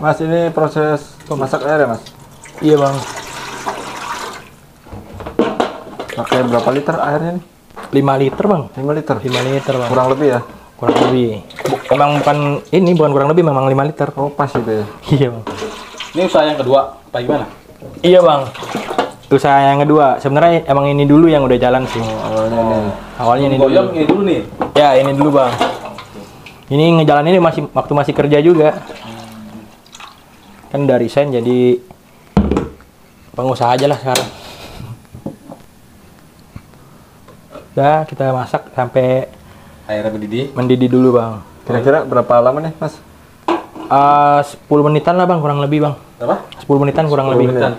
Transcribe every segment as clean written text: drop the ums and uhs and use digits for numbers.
Mas, ini proses masak air ya, Mas? Iya, Bang. Pakai berapa liter airnya nih? 5 liter, Bang. 5 liter? 5 liter, Bang. Kurang lebih ya? Kurang lebih. Emang bukan kurang lebih, memang 5 liter. Oh, pas itu ya? Iya, Bang. Ini usaha yang kedua, apa gimana? Iya, Bang. Usaha yang kedua. Sebenarnya emang ini dulu yang udah jalan sih. Awalnya nih. Awalnya ini dulu. Goyong ini dulu nih. Ya, ini dulu, Bang. Ini ngejalan ini waktu masih kerja juga. Kan udah resign jadi pengusaha aja lah sekarang. Udah, kita masak sampai Airnya mendidih dulu, Bang. Kira-kira berapa lama nih, Mas? 10 menitan lah, Bang, kurang lebih, Bang. Apa? 10 menitan kurang 10 lebih. menit.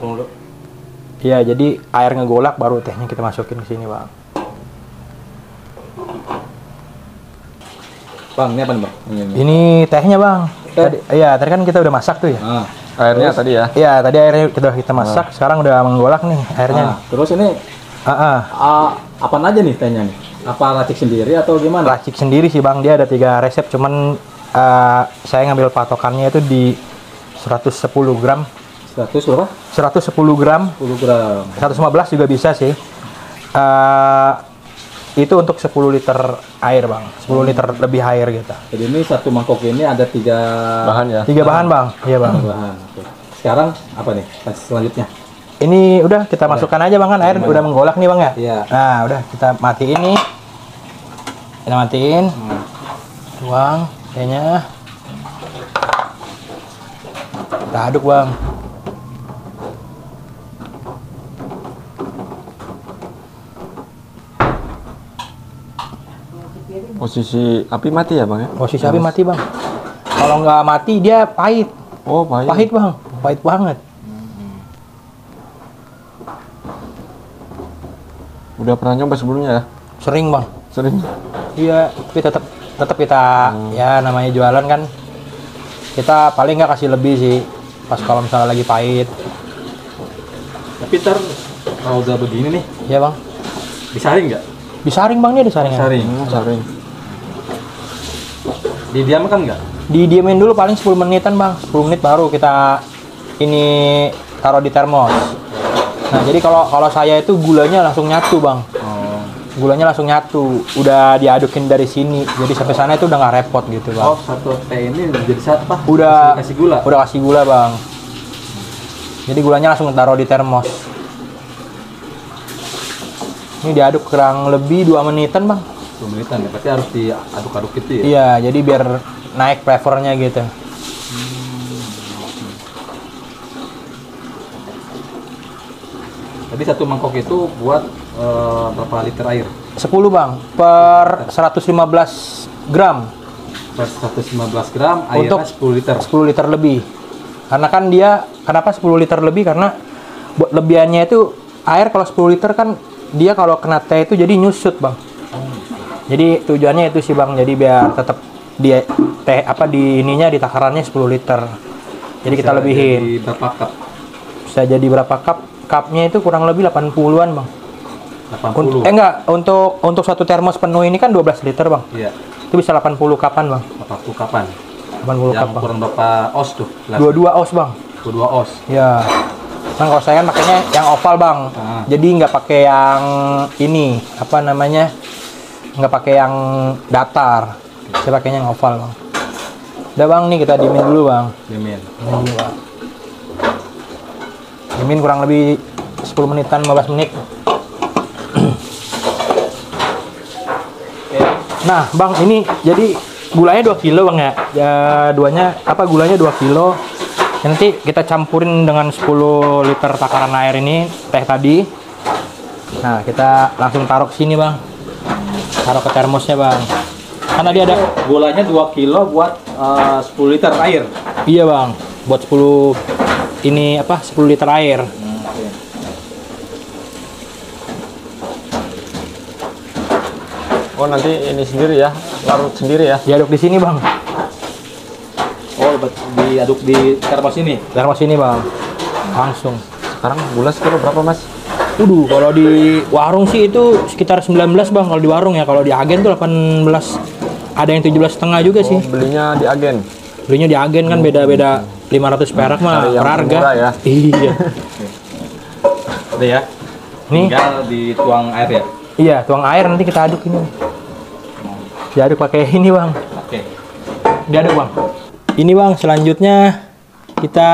Iya, jadi air ngegolak baru tehnya kita masukin ke sini, Bang. Bang, ini apa nih, Bang? Ini tehnya, Bang. Tadi kan kita udah masak tuh ya. Airnya tadi ya? Iya, tadi airnya kita masak, sekarang udah menggolak nih airnya. Terus ini apa aja nih tehnya nih? Apa racik sendiri atau gimana? Racik sendiri sih, Bang. Dia ada 3 resep, cuman saya ngambil patokannya itu di 110 gram. 100 berapa? 110 gram. 10 gram. 115 juga bisa sih. Itu untuk 10 liter air, Bang. 10 liter lebih air gitu. Jadi ini satu mangkok ini ada 3 Bahan ya? 3 bahan, Bang. Iya, Bang. bahan. Oke. Sekarang apa nih? Tes selanjutnya. Ini udah kita masukkan aja, Bang, kan air udah menggolak nih, Bang ya. Iya. Nah, udah kita matiin nih. Kita matiin. Tuang tehnya. Kita aduk, Bang. Posisi api mati ya, Bang ya? Posisi api mati, Bang. Kalau nggak mati dia pahit. Oh, pahit. Pahit, Bang. Pahit banget. Udah pernah nyoba sebelumnya ya? Sering, Bang. Sering. Iya, tapi tetap kita ya namanya jualan kan. Kita paling nggak kasih lebih sih pas kalau misalnya lagi pahit. Tapi kalau udah begini nih, Iya, Bang. disaring nggak? Disaring, Bang, dia disaring. Disaring. Saring. Didiamkan nggak? Didiemin dulu paling 10 menitan, Bang. 10 menit baru kita ini taruh di termos. Nah, jadi kalau saya itu gulanya langsung nyatu, Bang. Gulanya langsung nyatu. Udah diadukin dari sini. Jadi sampai sana itu udah nggak repot gitu, Bang. Oh, satu teh ini jadi apa? Udah kasih gula. Udah kasih gula, Bang. Jadi gulanya langsung taruh di termos. Ini diaduk kurang lebih 2 menitan, Bang. 2 menitan ya. Berarti harus diaduk-aduk gitu ya. Iya, jadi biar naik flavornya gitu. Jadi satu mangkok itu buat berapa liter air? 10, Bang, per 115 gram. Per 115 gram airnya Untuk 10 liter. 10 liter lebih. Karena kan kenapa 10 liter lebih? Karena buat lebihannya itu air kalau 10 liter kan dia kalau kena teh itu jadi nyusut, Bang. Jadi tujuannya itu sih, Bang. Jadi biar tetap di ininya di takarannya 10 liter. Jadi kita lebihin. Jadi berapa cup? Bisa jadi berapa cup? Cupnya itu kurang lebih 80-an, Bang. 80. Enggak, untuk satu termos penuh ini kan 12 liter, Bang. Iya. Itu bisa 80 kapan, Bang? 80 kapan? 80 Yang cup, Bang. kurang berapa os tuh? 22 oz, Bang. 22 os. Ya. Bang, kalau saya kan pakainya yang oval, Bang. Jadi nggak pakai yang ini, apa namanya? Nggak pakai yang datar. Saya pakainya yang oval, Bang. Udah, Bang, nih kita diemin dulu, Bang. Diemin. Diemin dulu, Bang. Diemin kurang lebih 10 menitan, 15 menit. Nah, Bang, ini jadi gulanya 2 kilo, Bang ya. Gulanya 2 kilo. Nanti kita campurin dengan 10 liter takaran air ini, teh tadi. Nah, kita langsung taruh ke sini, Bang. Taruh ke termosnya, Bang. Kan tadi ada Gulanya 2 kilo buat 10 liter air. Iya, Bang. Buat 10 liter air. Oh, nanti ini sendiri ya? Larut sendiri ya? Diaduk di sini, Bang. Oh, diaduk di termos ini. Termos ini, Bang. Langsung. Sekarang gula sekilo berapa, Mas? Kalau di warung sih itu sekitar 19, Bang. Kalau di warung ya, kalau di agen tuh 18. Ada yang 17,5 juga sih. Belinya di agen. Belinya di agen kan beda-beda 500 perak mah cari yang berharga. murah ya. Iya. Udah ya. Nih. Tinggal dituang air ya. Iya, tuang air nanti kita aduk ini. Diaduk pakai ini, Bang. Oke. Diaduk, Bang. Ini, Bang, selanjutnya kita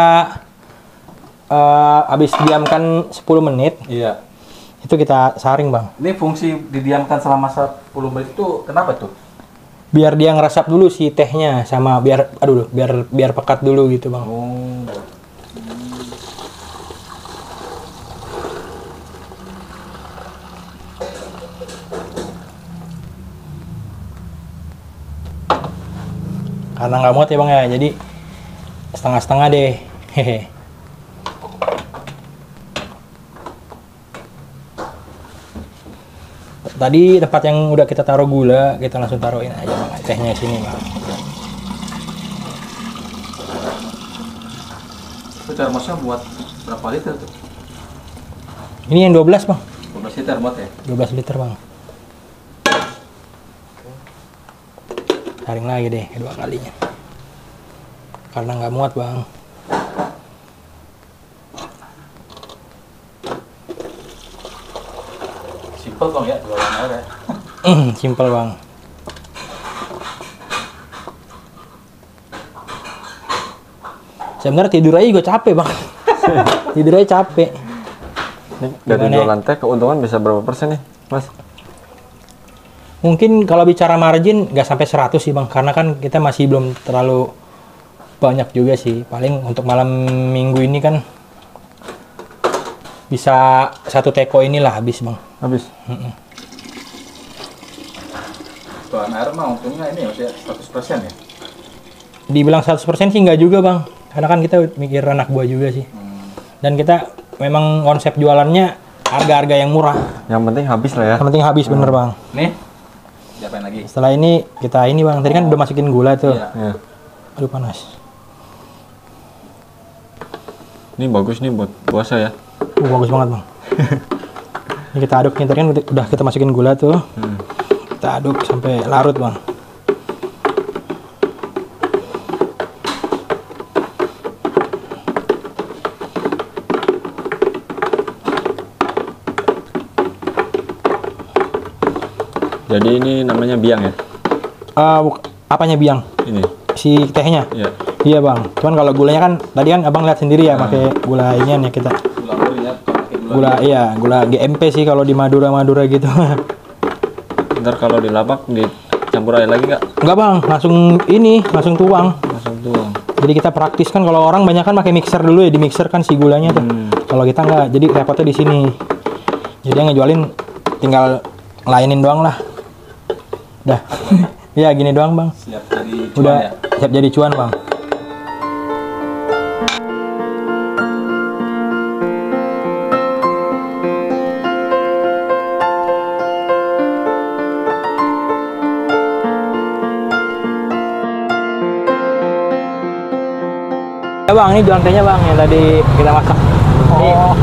habis diamkan 10 menit. Iya. Itu kita saring, Bang. Ini fungsi didiamkan selama 10 menit itu kenapa tuh? Biar dia ngeresap dulu si tehnya sama biar pekat dulu gitu, Bang. Oh. Karena nggak muat ya, Bang ya. Jadi setengah-setengah deh. Hehe. Tadi tempat yang udah kita taruh gula, kita langsung taruhin aja, Bang, tehnya sini, Bang. Itu termosnya buat berapa liter tuh? Ini yang 12, Bang. 12 liter buat ya? 12 liter, Bang. Saring lagi deh kedua kalinya. Karena nggak muat, Bang. Simple Bang ya, jualan air ya. Simpel, Bang. Sebenarnya tidur aja juga capek, Bang. Tidur aja capek. Ini dari Gimana? jualan teh keuntungan bisa berapa persen nih, Mas? Mungkin kalau bicara margin nggak sampai 100 sih, Bang, karena kan kita masih belum terlalu banyak juga sih. Paling untuk malam minggu ini kan bisa satu teko inilah habis, Bang. Habis. Jualan air mah untungnya ini ya 100% ya. Dibilang 100% sih nggak juga, Bang. Karena kan kita mikir anak buah juga sih. Dan kita memang konsep jualannya harga-harga yang murah. Yang penting habis lah ya. Yang penting habis, bener, Bang. Nih. Diapain lagi? Setelah ini kita ini, Bang. Tadi kan udah masukin gula tuh. Iya. Ya. Aduh, panas. Ini bagus nih buat puasa ya. Bagus banget, Bang. Ini kita aduk nih, tadi kan udah kita masukin gula tuh. Kita aduk sampai larut, Bang. Jadi ini namanya biang ya? Apanya biang? Ini. Si tehnya? Iya. Iya, Bang. Cuman kalau gulanya kan tadi kan Abang lihat sendiri ya, pakai gula inian ya kita. Gula ori ya, pakai Gula iya, gula GMP sih kalau di Madura gitu. Ntar kalau dilabak dicampur air lagi nggak? Enggak, Bang, langsung tuang. Langsung tuang. Jadi kita praktis kan, kalau orang banyak kan pakai mixer dulu ya, di mixer kan si gulanya tuh. Kalau kita enggak, jadi repotnya di sini. Jadi yang ngejualin tinggal ngelainin doang lah. Udah. Ya gini doang, Bang. siap jadi cuan Udah ya. siap jadi cuan, Bang. Ya, Bang, ini jualan tehnya, Bang, yang tadi kita masak. Oh.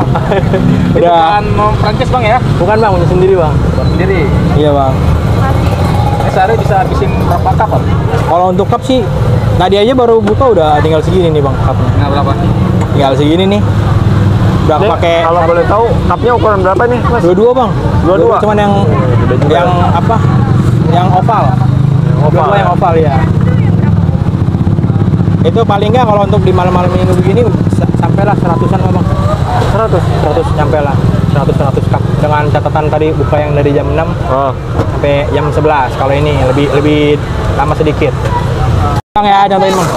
Udah. Bukan mau Prancis Bang ya? Bukan, Bang, punya sendiri, Bang. Buat sendiri. Iya, Bang. Ini sehari bisa habisin berapa cup Bang? Kalau untuk cup sih, tadi aja baru buka udah tinggal segini nih, Bang, cupnya. Nah berapa? Tinggal segini nih. Udah Ini pakai kalau boleh tahu cupnya ukuran berapa nih, Mas? dua-dua, Bang. Dua-dua? Cuman yang apa? Yang oval. Dua-dua yang oval ya. Itu paling nggak kalau untuk di malam-malam minggu begini sampailah 100-an lah, Bang. 100 nyampe lah. 100 cup. Dengan catatan tadi buka yang dari jam 6 Oh. sampai jam 11. Kalau ini lebih lama sedikit. Bang ya, contohin, Bang.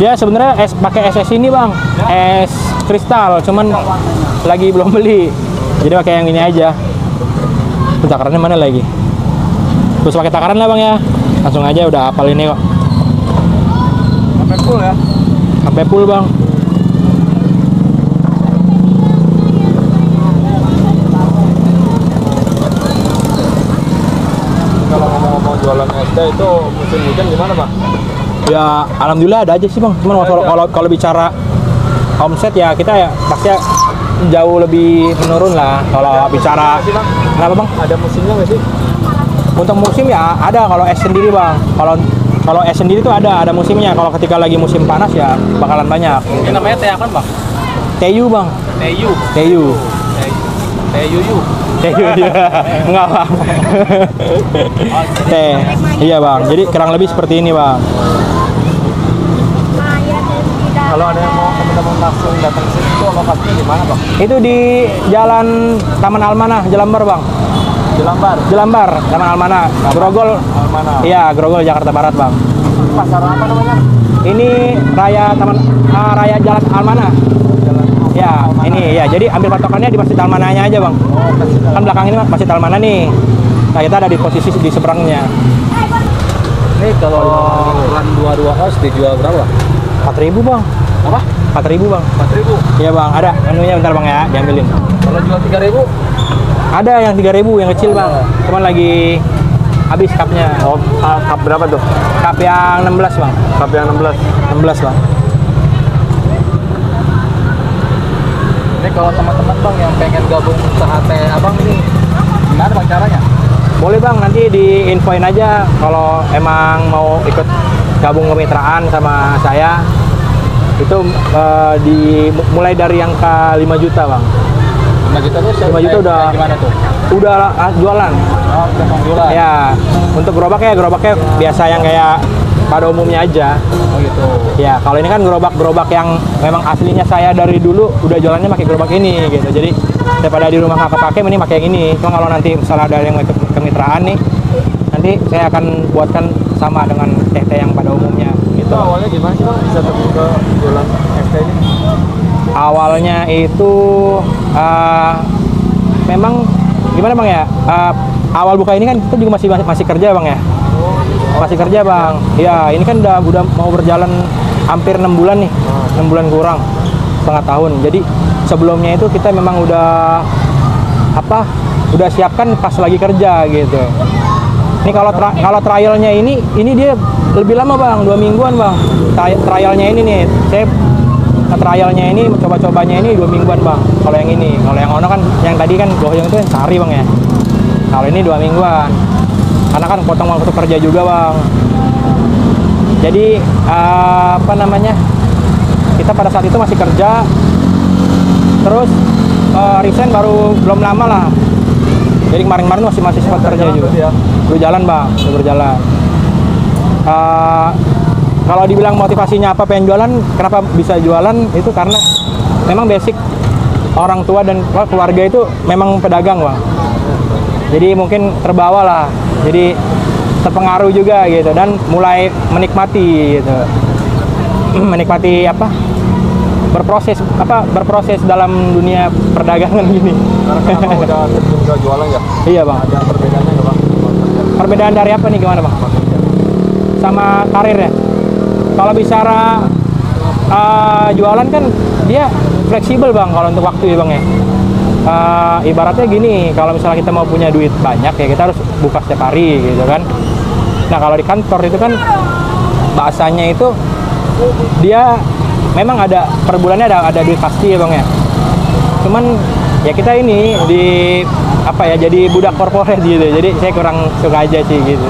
Ya sebenarnya pakai es ini, Bang, es kristal, cuman lagi belum beli, jadi pakai yang ini aja. Tuh, takarannya mana lagi? Terus pakai takaran lah, Bang ya, langsung aja udah hafal ini kok. Sampai full ya? Sampai full, Bang. Kalau ngomong-ngomong jualan es teh itu musim hujan gimana, Bang? Ya alhamdulillah ada aja sih, Bang. Cuman kalau bicara omset ya kita ya pasti jauh lebih menurun lah kalau bicara. Kenapa bang? Ada musimnya nggak sih? Untuk musim ya ada, kalau es sendiri bang. Kalau es sendiri tuh ada musimnya. Kalau ketika lagi musim panas ya bakalan banyak. Ini namanya teh apa bang? Teyu bang. Teyu. Teyu. Teyu. Teyu dia. Enggak bang. Teh. Iya bang. Jadi kurang lebih seperti ini bang. Kalau ada yang mau teman-teman langsung datang ke sini itu lokasinya di mana bang? Itu di Jalan Taman Almanah, Jelambar bang. Jelambar, Taman Almanah. Grogol. Mana? Iya, Grogol Jakarta Barat bang. Pasar apa namanya? Ini Raya Jalan Almanah. Ya, ini ya. Jadi ambil patokannya di Masjid Almanahnya aja bang. Kan belakang ini Masjid Almanah nih. Nah kita ada di posisi di seberangnya. Ini kalau ukuran 22 oz dijual berapa? 4.000 bang. Apa? 4.000 bang. 4.000. Iya bang. Ada menunya bentar bang ya. Diambilin. Kalau jual 3.000? Ada yang 3.000 yang kecil bang. Cuman lagi habis cupnya. Oh, cup berapa tuh? Cup yang 16 bang. Cup yang 16. 16 bang. Ini kalau teman-teman bang yang pengen gabung usaha teh abang ini, gimana bang caranya? Boleh bang, nanti diinfoin aja kalau emang mau ikut gabung kemitraan sama saya. Itu mulai dari yang ke 5 juta bang. 5 juta tuh 5 juta udah gimana tuh? Udah jualan. Oh, udah jualan. Ya, untuk gerobaknya biasa yang kayak pada umumnya aja. Oh gitu. Ya, kalau ini kan gerobak yang memang aslinya saya dari dulu udah jualannya pakai gerobak ini gitu. Jadi daripada di rumah nggak kepake, mending pakai yang ini. Cuma kalau nanti misalnya ada yang ikut kemitraan nih, nanti saya akan buatkan sama dengan teh-teh yang pada umumnya gitu. Itu awalnya gimana sih bang bisa terjun ke jualan ST ini? Awalnya itu memang gimana bang ya? Awal buka ini kan kita juga masih kerja bang ya. Masih kerja bang. Ya ini kan udah mau berjalan hampir 6 bulan nih, 6 bulan kurang, setengah tahun. Jadi sebelumnya itu kita memang udah siapkan pas lagi kerja gitu. Ini kalau trialnya ini dia lebih lama bang, 2 mingguan bang. Trialnya ini nih, saya trialnya ini coba-cobanya ini 2 mingguan bang. Kalau yang ini, kalau yang ono kan yang tadi kan goyang itu yang sehari bang ya. Kalau ini 2 mingguan. Karena kan potong waktu kerja juga bang. Jadi kita pada saat itu masih kerja, terus resign baru belum lama lah. Jadi kemarin masih sempat kerja juga. Udah jalan bang, udah berjalan. Kalau dibilang motivasinya apa pengen jualan, kenapa bisa jualan itu karena memang basic orang tua dan keluarga itu memang pedagang bang. Jadi mungkin terbawa lah, jadi terpengaruh juga gitu dan mulai menikmati gitu, menikmati berproses dalam dunia perdagangan gini. Karena udah terjun ke jualan ya? Iya bang. Ada perbedaannya nggak bang? Perbedaan dari apa nih gimana bang? Sama karir ya? Kalau bicara jualan kan dia fleksibel bang kalau untuk waktu ya bang ya. Ibaratnya gini, kalau misalnya kita mau punya duit banyak ya kita harus buka setiap hari gitu kan. Nah kalau di kantor itu kan bahasanya itu dia memang ada per bulannya ada duit pasti ya bang ya. Cuman ya kita ini jadi budak korporat gitu. Jadi saya kurang suka aja sih gitu.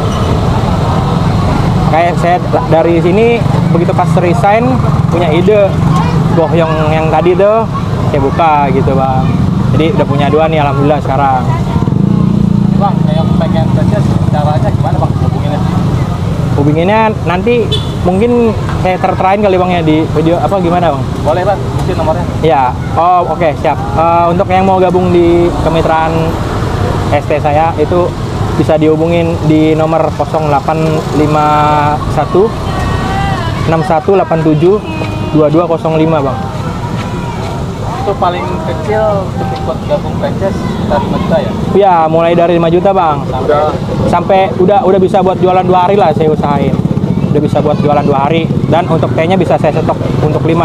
Kayak saya dari sini begitu pas resign punya ide goyong yang tadi tuh saya buka gitu bang. Jadi udah punya 2 nih alhamdulillah sekarang. Bang, yang pengen kerja caranya gimana bang hubunginnya? Hubunginnya nanti mungkin saya terterain kali bang ya di video gimana bang? Boleh bang, mungkin nomornya. Ya, oke, siap. Untuk yang mau gabung di kemitraan ST saya itu bisa dihubungin di nomor 0851 6187 2205 bang. Itu paling kecil untuk ikut gabung franchise sekitar 5 juta ya? Ya, mulai dari 5 juta bang. Sampai udah bisa buat jualan 2 hari lah saya usahain. Udah bisa buat jualan 2 hari dan untuk tehnya bisa saya stok untuk 5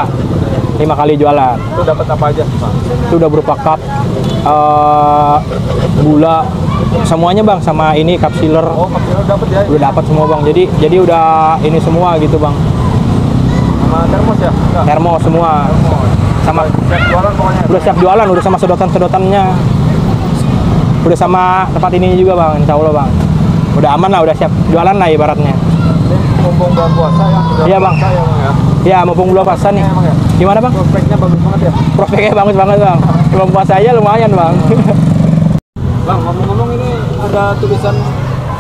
kali jualan. Itu dapat apa aja bang? Itu udah berupa cup, gula, semuanya bang, sama ini cup sealer. Oh, kapsul dapat ya? Udah dapat semua bang. Jadi udah ini semua gitu bang. Sama termos ya? Enggak. Termos semua. sama Siap jualan pokoknya. udah siap jualan, udah sama sedotan-sedotannya. Udah sama tempat ini juga bang, insya Allah bang. Udah aman lah, udah siap jualan lah ibaratnya. Ini mumpung bulan puasa ya. Udah Iya, Bang. puasa ya, Bang ya. Ya mumpung bulan puasa nih. Emang ya. Gimana bang? Prospeknya bagus banget ya. Prospeknya bagus banget bang. Belum puasa aja lumayan bang. Bang, ngomong-ngomong ini ada tulisan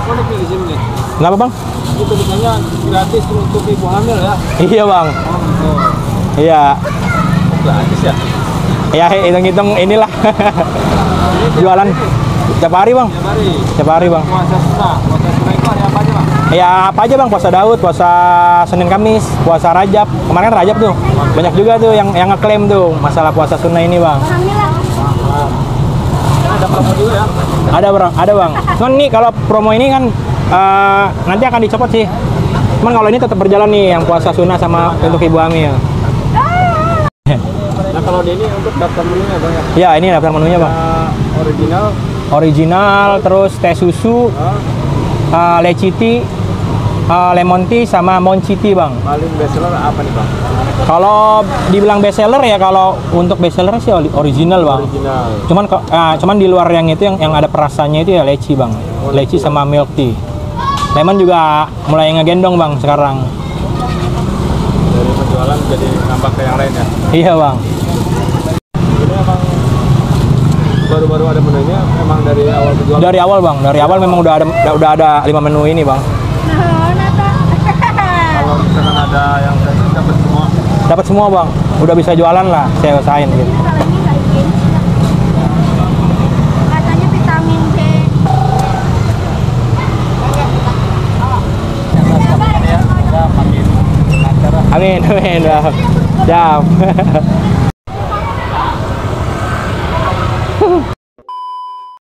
unik nih di sini nih. Kenapa bang? Ini tulisannya gratis untuk ibu hamil ya. Iya bang. Oh, gitu. Iya. Gratis ya. Ya hitung-hitung inilah. Jualan tiap hari bang. Tiap hari. Tiap hari bang. Puasa sunnah. Puasa sunnah itu hari apa aja, Bang? Ya apa aja bang, puasa Daud, puasa Senin Kamis, puasa Rajab. Kemarin kan Rajab tuh. Banyak juga tuh yang ngeklaim tuh masalah puasa sunnah ini bang. Ada promo juga ya. Ada bang. Cuman nih kalau promo ini kan nanti akan dicopot sih. Cuman kalau ini tetap berjalan nih yang puasa sunnah sama untuk ibu hamil. Nah, kalau di ini untuk daftar menunya, Bang ya. Ya ini daftar menunya bang. Original. Original, terus teh susu, leci tea, lemon tea sama monchi tea bang. Paling bestseller apa nih, Bang? Kalau dibilang best seller ya kalau untuk best seller sih original bang. Original. Cuman di luar yang itu yang ada perasanya itu ya leci bang. Leci sama milk tea. Lemon juga mulai ngegendong bang sekarang. Dari penjualan jadi nambah ke yang lain ya. Iya bang. Ini emang baru-baru ada menunya, emang dari awal penjualan. Dari awal bang, dari awal memang udah ada 5 menu ini bang. Kalau misalkan ada yang gratis dapat semua. Dapat semua bang. Udah bisa jualan lah, saya usahain gitu. Katanya vitamin C. Ya, makin lancar. Amin, amin. Siap.